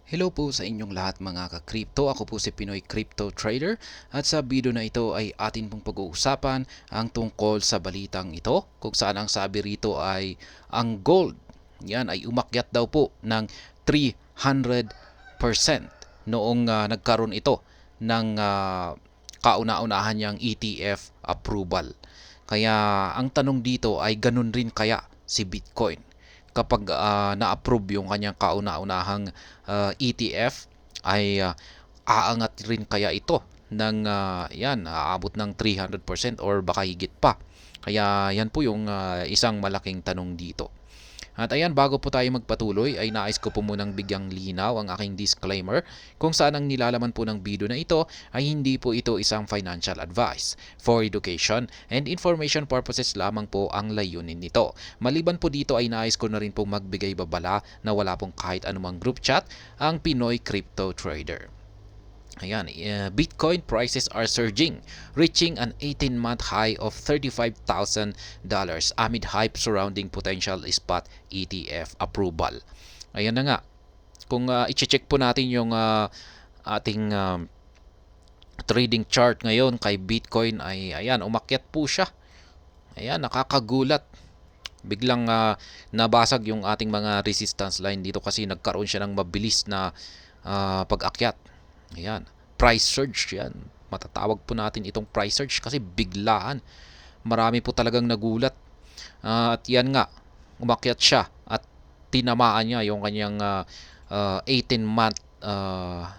Hello po sa inyong lahat mga ka-crypto. Ako po si Pinoy Crypto Trader at sa video na ito ay atin pong pag-uusapan ang tungkol sa balitang ito kung saan ang sabi rito ay ang gold yan ay umakyat daw po ng 300% noong nagkaroon ito ng kauna-unahan niyang ETF approval. Kaya ang tanong dito ay ganun rin kaya si Bitcoin kapag na-approve yung kanyang kauna-unahang ETF ay aangat rin kaya ito ng aabot ng 300% or baka higit pa. Kaya yan po yung isang malaking tanong dito. At ayan, bago po tayo magpatuloy ay nais ko po munang bigyang linaw ang aking disclaimer kung saan ang nilalaman po ng video na ito ay hindi po ito isang financial advice. For education and information purposes lamang po ang layunin nito. Maliban po dito ay nais ko na rin pong magbigay babala na wala pong kahit anumang group chat ang Pinoy Crypto Trader. Ayan, Bitcoin prices are surging, reaching an 18-month high of $35,000 amid hype surrounding potential spot ETF approval. Ayan na nga, kung i-check po natin yung ating trading chart ngayon kay Bitcoin ay ayan, umakyat po siya. Ayan, nakakagulat. Biglang nabasag yung ating mga resistance line dito kasi nagkaroon siya ng mabilis na pag-akyat. Ayan, price surge yan. Matatawag po natin itong price surge kasi biglaan. Marami po talagang nagulat. At yan nga, umakyat siya at tinamaan niya yung kanyang 18-month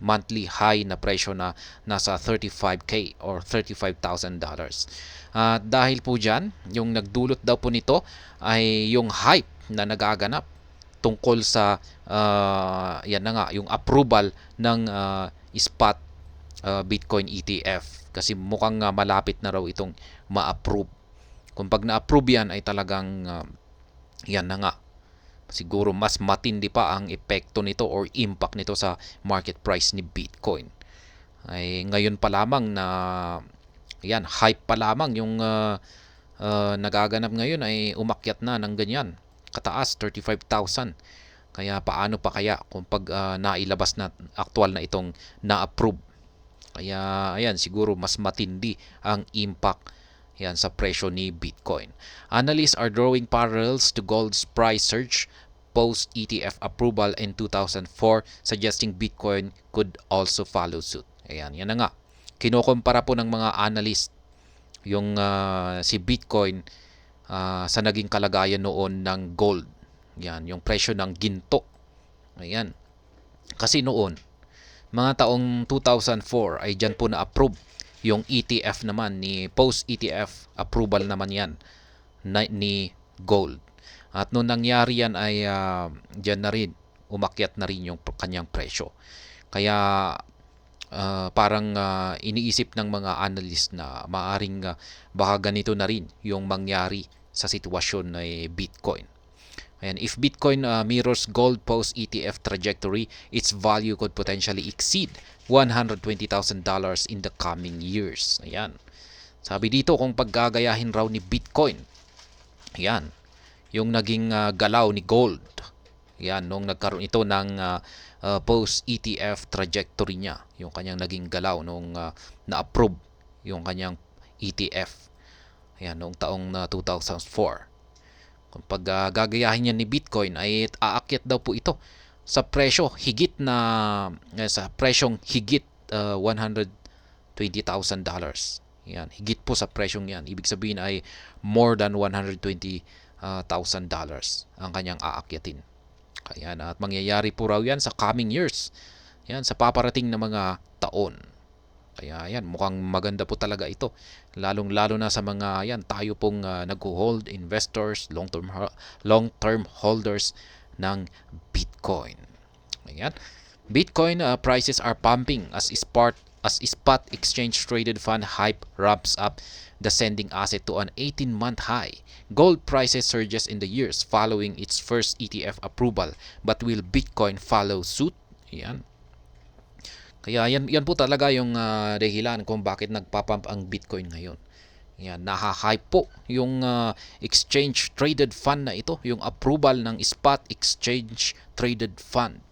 monthly high na presyo na nasa 35K or $35,000. Dahil po dyan, yung nagdulot daw po nito ay yung hype na nagaganap tungkol sa yan na nga, yung approval ng spot Bitcoin ETF kasi mukhang malapit na raw itong ma-approve. Kung pag na-approve yan ay talagang yan na nga, siguro mas matindi pa ang epekto nito or impact nito sa market price ni Bitcoin. Ay ngayon pa lamang na yan, hype pa lamang yung nagaganap ngayon ay umakyat na ng ganyan kataas, 35,000. Kaya paano pa kaya kung pag nailabas na aktual na itong na-approve. Kaya ayan, siguro mas matindi ang impact yan sa presyo ni Bitcoin. Analysts are drawing parallels to gold's price surge post ETF approval in 2004, suggesting Bitcoin could also follow suit. Ayan, yan na nga. Kinukumpara po ng mga analyst yung si Bitcoin sa naging kalagayan noon ng gold. Yan, yung presyo ng ginto. Ayan. Kasi noon, mga taong 2004 ay dyan po na-approve yung ETF naman ni post-ETF approval naman yan ni gold. At noong nangyari yan ay dyan na rin, umakyat na rin yung kanyang presyo. Kaya parang iniisip ng mga analyst na maaring baka ganito na rin yung mangyari sa sitwasyon ng Bitcoin. And if Bitcoin mirrors gold post ETF trajectory, its value could potentially exceed $120,000 in the coming years. Ayan. Sabi dito kung paggagayahin raw ni Bitcoin, ayan, yung naging galaw ni gold. Ayan, nung nagkaroon ito ng post ETF trajectory niya, yung kanyang naging galaw nung na-approve yung kanyang ETF. Ayan, noong taong 2004. Kung pag gagayahin niya ni Bitcoin ay aakyat daw po ito sa presyo higit na sa presyong higit $120,000. Yan, higit po sa presyong yan. Ibig sabihin ay more than $120,000 ang kanyang aakyatin. Kaya at mangyayari po raw yan sa coming years. Yan, sa paparating na mga taon. Kaya yan, mukhang maganda po talaga ito. Lalong-lalo na sa mga yan, tayo pong nag-hold investors, long-term holders ng Bitcoin. Ayan. Bitcoin prices are pumping as spot exchange traded fund hype ramps up, the sending asset to an 18-month high. Gold prices surges in the years following its first ETF approval, but will Bitcoin follow suit? Ayan. Kaya yan po talaga yung dahilan kung bakit nagpapump ang Bitcoin ngayon. Yan, naha-hype po yung exchange traded fund na ito, yung approval ng spot exchange traded fund.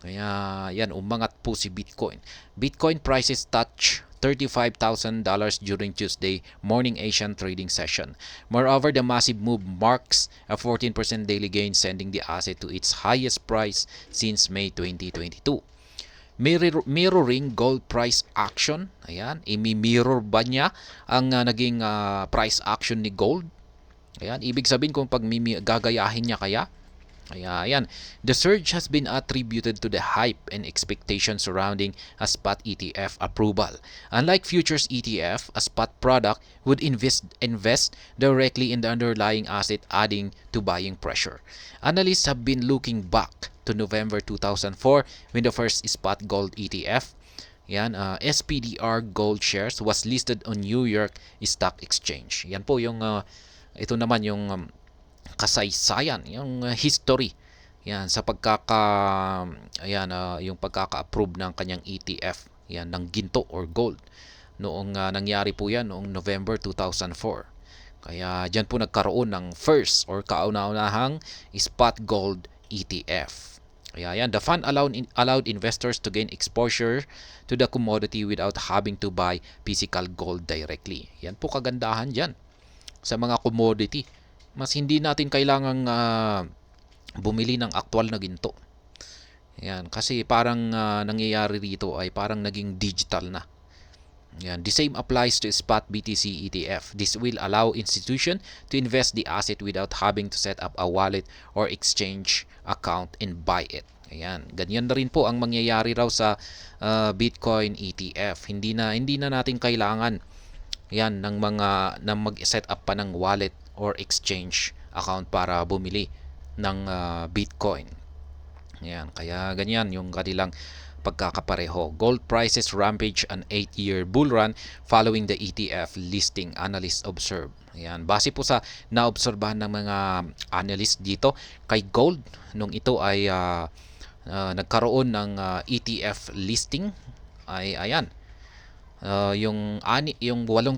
Kaya yan, umangat po si Bitcoin. Bitcoin prices touch $35,000 during Tuesday morning Asian trading session. Moreover, the massive move marks a 14% daily gain, sending the asset to its highest price since May 2022. Mirroring gold price action. Ayan, imi-mirror ba niya ang naging price action ni gold? Ayan, ibig sabihin kung gagayahin niya kaya? Kaya ayan, the surge has been attributed to the hype and expectation surrounding a spot ETF approval. Unlike futures ETF, a spot product would invest directly in the underlying asset, adding to buying pressure. Analysts have been looking back to November 2004 when the first spot gold ETF, SPDR Gold Shares, was listed on New York Stock Exchange. Yan po yung ito naman yung kasaysayan, yung history. Yan sa yung pagkaka-approve ng kanyang ETF, yan ng ginto or gold. Noong nangyari po yan noong November 2004. Kaya diyan po nagkaroon ng first or kauna-unahang spot gold ETF. Kaya yan, the fund allowed investors to gain exposure to the commodity without having to buy physical gold directly. Yan po kagandahan diyan sa mga commodity. Mas hindi natin kailangang bumili ng aktual na ginto. Yan, kasi parang nangyayari rito ay parang naging digital na. Yan, the same applies to spot BTC ETF. This will allow institution to invest the asset without having to set up a wallet or exchange account and buy it. Ayan, ganyan na rin po ang mangyayari raw sa Bitcoin ETF. Hindi na natin kailangan yan ng mag-set up pa ng wallet or exchange account para bumili ng Bitcoin. Yan, kaya ganyan yung kanilang pagkakapareho. Gold prices rampage an 8-year bull run following the ETF listing, analysts observe. Yan, base po sa naobserbahan ng mga analysts dito kay gold nung ito ay nagkaroon ng ETF listing ay ayan. Yung 8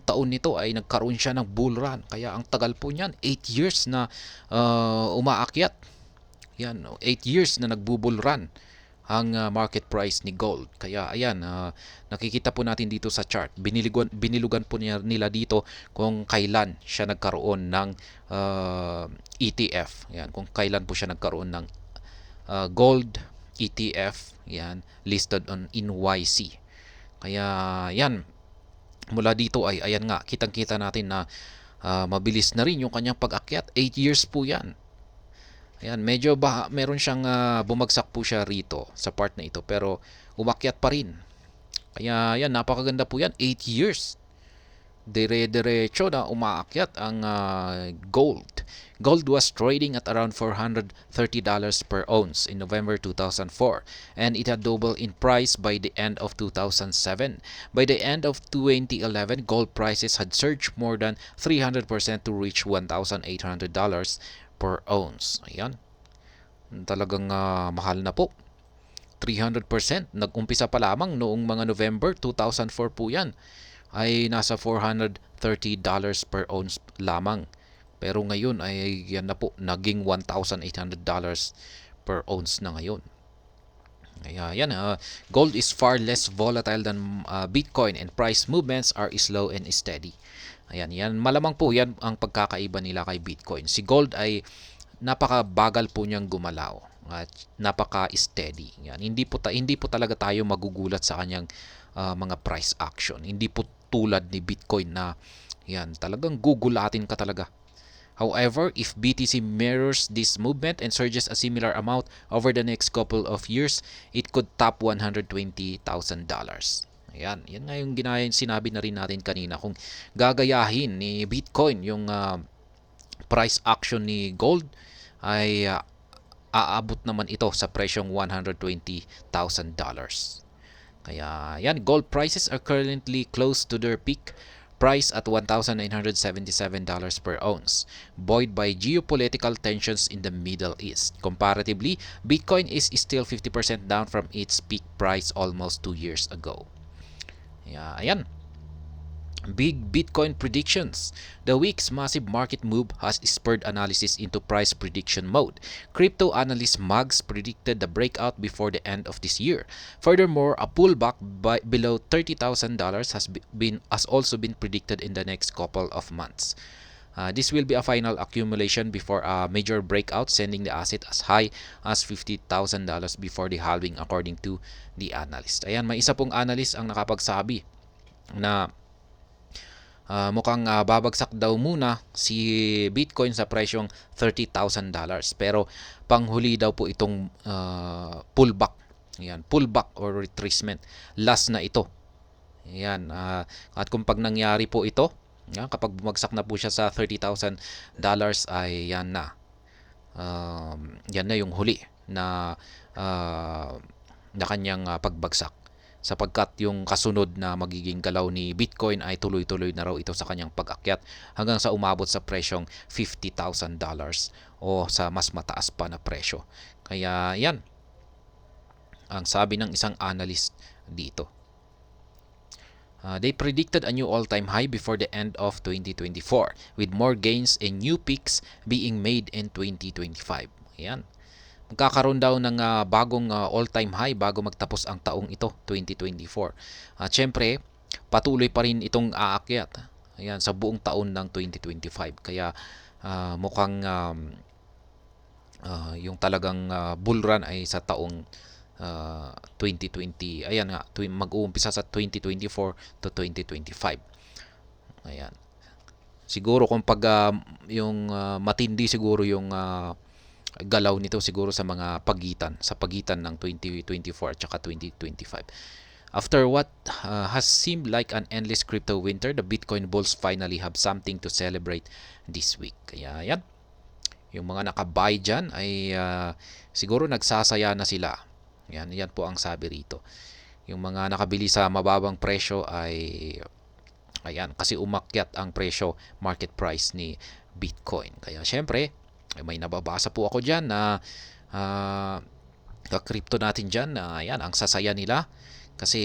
taon nito ay nagkaroon siya ng bull run. Kaya ang tagal po niyan, 8 years na umaakyat. Yan, 8 years na nagbubull run ang market price ni gold. Kaya ayan, nakikita po natin dito sa chart. Binilugan po nila dito kung kailan siya nagkaroon ng ETF. Yan, kung kailan po siya nagkaroon ng gold ETF, yan, listed on NYC. Kaya yan, mula dito ay ayan nga, kitang-kita natin na mabilis na rin yung kanyang pag-akyat. 8 years po yan. Ayan, medyo meron siyang bumagsak po siya rito sa part na ito, pero umakyat pa rin. Kaya yan, napakaganda po yan. 8 years. Dire-diretso na umaakyat ang gold. Gold was trading at around $430 per ounce in November 2004, and it had doubled in price by the end of 2007. By the end of 2011, gold prices had surged more than 300% to reach $1,800 per ounce. Ayan. Talagang mahal na po. 300%. Nag-umpisa pa lamang noong mga November 2004 po yan. Ay nasa $430 per ounce lamang. Pero ngayon ay yan na po, naging $1,800 per ounce na ngayon. Kaya yan, gold is far less volatile than Bitcoin, and price movements are slow and steady. Ayan, yan malamang po yan ang pagkakaiba nila kay Bitcoin. Si gold ay napakabagal po niyang gumalaw at napaka-steady. Yan, hindi po talaga tayo magugulat sa kanyang mga price action. Hindi po tulad ni Bitcoin na yan, talagang gugulatin ka talaga. However, if BTC mirrors this movement and surges a similar amount over the next couple of years, it could top $120,000. Ayan, yan nga yung sinabi na rin natin kanina. Kung gagayahin ni Bitcoin yung price action ni gold, ay aabot naman ito sa presyong $120,000. Kaya yan, gold prices are currently close to their peak price at $1,977 per ounce, buoyed by geopolitical tensions in the Middle East. Comparatively, Bitcoin is still 50% down from its peak price almost 2 years ago. Ayan. Big Bitcoin predictions. The week's massive market move has spurred analysis into price prediction mode. Crypto analyst Mags predicted the breakout before the end of this year. Furthermore, a pullback below $30,000 has also been predicted in the next couple of months. This will be a final accumulation before a major breakout, sending the asset as high as $50,000 before the halving according to the analyst. Ayan, may isa pong analyst ang nakapagsabi na mukhang babagsak daw muna si Bitcoin sa presyong $30,000, pero panghuli daw po itong pullback. Yan, pullback or retracement. Last na ito. Yan, at kung pag nangyari po ito, yan, kapag bumagsak na po siya sa $30,000 ay yan na. Yan na yung huli na kanyang pagbagsak, sapagkat yung kasunod na magiging galaw ni Bitcoin ay tuloy-tuloy na raw ito sa kanyang pag-akyat hanggang sa umabot sa presyong $50,000 o sa mas mataas pa na presyo. Kaya yan ang sabi ng isang analyst dito. They predicted a new all-time high before the end of 2024, with more gains and new peaks being made in 2025. Ayan. Magkakaroon daw ng bagong all-time high bago magtapos ang taong ito, 2024. Siyempre, patuloy pa rin itong aakyat. Ayan, sa buong taon ng 2025. Kaya mukhang yung talagang bull run ay sa taong 2020. Ayan nga, mag-uumpisa sa 2024 to 2025. Ayan. Siguro kung pag yung matindi siguro yung galaw nito siguro sa mga pagitan ng 2024 at saka 2025. After what has seemed like an endless crypto winter, the Bitcoin bulls finally have something to celebrate this week. Kaya yan, yung mga nakabuy dyan ay siguro nagsasaya na sila. Yan po ang sabi rito. Yung mga nakabili sa mababang presyo ay ayan, kasi umakyat ang presyo, market price ni Bitcoin. Kaya syempre, may nababasa po ako dyan na ka-crypto natin dyan na ayan, ang sasaya nila kasi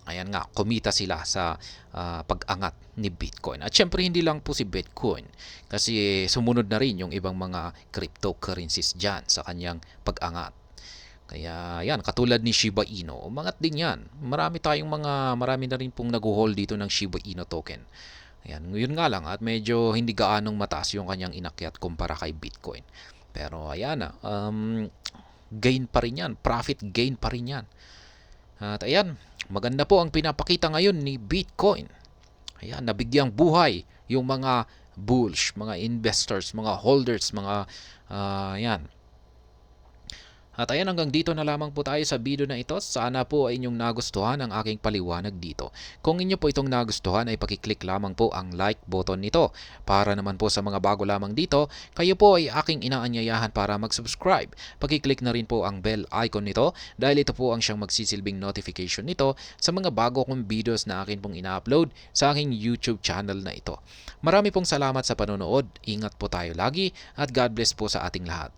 ayan nga, kumita sila sa pag-angat ni Bitcoin. At syempre hindi lang po si Bitcoin, kasi sumunod na rin yung ibang mga cryptocurrencies dyan sa kanyang pag-angat. Kaya yan, katulad ni Shiba Inu, umangat din yan. Marami na rin pong nag-hold dito ng Shiba Inu token. Ayan, ngayon nga lang at medyo hindi gaanong mataas yung kanyang inakyat kumpara kay Bitcoin. Pero ayan gain pa rin yan, profit gain pa rin yan. At ayan, maganda po ang pinapakita ngayon ni Bitcoin. Ayan, nabigyang buhay yung mga bulls, mga investors, mga holders, mga ayan. At ayan, hanggang dito na lamang po tayo sa video na ito. Sana po ay inyong nagustuhan ang aking paliwanag dito. Kung inyo po itong nagustuhan ay pakiclick lamang po ang like button nito. Para naman po sa mga bago lamang dito, kayo po ay aking inaanyayahan para mag-subscribe. Pakiclick na rin po ang bell icon nito dahil ito po ang siyang magsisilbing notification nito sa mga bago kong videos na akin pong ina-upload sa aking YouTube channel na ito. Marami pong salamat sa panonood. Ingat po tayo lagi at God bless po sa ating lahat.